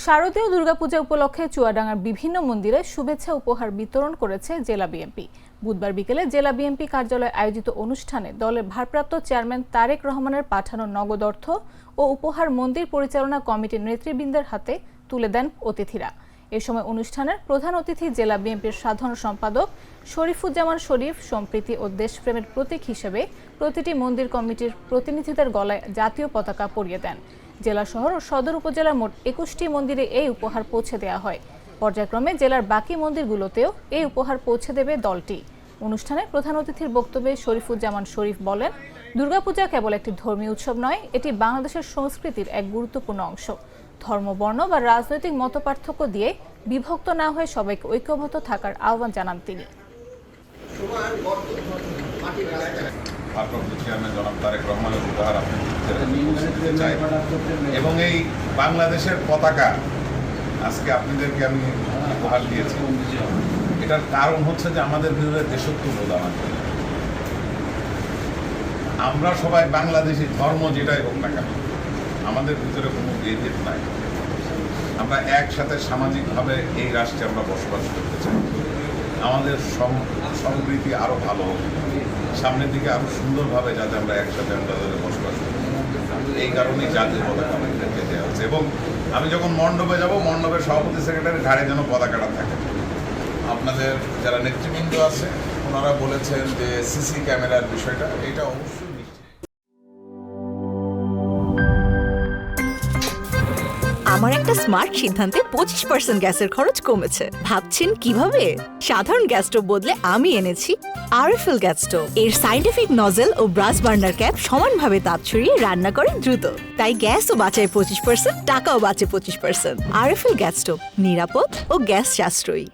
শারদীয় দুর্গাপূজা উপলক্ষে চুয়াডাঙ্গার বিভিন্ন মন্দিরে শুভেচ্ছা উপহার বিতরণ করেছে জেলা বিএনপি। বুধবার বিকেলে জেলা বিএনপি কার্যালয়ে আয়োজিত অনুষ্ঠানে দলের ভারপ্রাপ্ত চেয়ারম্যান তারেক রহমানের পাঠানো নগদ অর্থ ও উপহার মন্দির পরিচালনা কমিটির নেতৃবৃন্দের হাতে তুলে দেন অতিথিরা। এ সময় অনুষ্ঠানের প্রধান অতিথি জেলা বিএনপির সাধারণ সম্পাদক শরীফুজ্জামান শরীফ সম্প্রীতি ও দেশপ্রেমের প্রতীক হিসেবে প্রতিটি মন্দির কমিটির প্রতিনিধিদের গলায় জাতীয় পতাকা পরিয়ে দেন। জেলা শহর ও সদর উপজেলার মোট ২১টি মন্দিরে এই উপহার পৌঁছে দেওয়া হয়। পর্যায়ক্রমে জেলার বাকি মন্দিরগুলোতেও এই উপহার পৌঁছে দেবে দলটি। অনুষ্ঠানে প্রধান অতিথির বক্তব্যে শরীফুজ্জামান শরীফ বলেন, দুর্গাপূজা কেবল একটি ধর্মীয় উৎসব নয়, এটি বাংলাদেশের সংস্কৃতির এক গুরুত্বপূর্ণ অংশ। ধর্ম, বর্ণ বা রাজনৈতিক মতপার্থক্য দিয়ে বিভক্ত না হয়ে সবাইকে ঐক্যবদ্ধ থাকার আহ্বান জানান তিনি। এবং এই বাংলাদেশের পতাকা আজকে আপনাদেরকে আমি উপহার দিয়েছি। এটার কারণ হচ্ছে যে আমাদের ভিতরে দেশত্ববোধ আমাদের। আমরা সবাই বাংলাদেশি, ধর্ম যেটাই হোক না কেন, আমাদের ভিতরে কোনো ভেদ নাই। আমরা একসাথে সামাজিকভাবে এই রাষ্ট্রে আমরা বসবাস করতে চাই। আমাদের সম্প্রীতি আরো ভালো হোক, সামনের দিকে আরো সুন্দরভাবে যাতে আমরা একসাথে বসবাস করি। এই কারণেই জাতীয় পতাকা আমাদেরকে দেওয়া হচ্ছে। এবং আমি যখন মণ্ডপে যাব, মণ্ডপের সভাপতি সেক্রেটারি ঘাড়ে যেন পতাকাটা থাকে। আপনাদের যারা নেতৃবৃন্দ আছে ওনারা বলেছেন যে সিসি ক্যামেরার বিষয়টা, এটা অবশ্যই আমার একটা স্মার্ট সিদ্ধান্তে 25% গ্যাসের খরচ কমেছে। ভাবছেন কিভাবে? সাধারণ গ্যাস স্টোভ বদলে আমি এনেছি আরএফএল গ্যাস স্টোভ। এর সাইন্টিফিক নজল ও ব্রাস বার্নার ক্যাপ সমানভাবে তাপ ছড়িয়ে রান্না করে দ্রুত। তাই গ্যাসও বাঁচায় 25%, টাকাও বাঁচে 25%। আরএফএল গ্যাস স্টোভ নিরাপদ ও গ্যাস সাশ্রয়ী।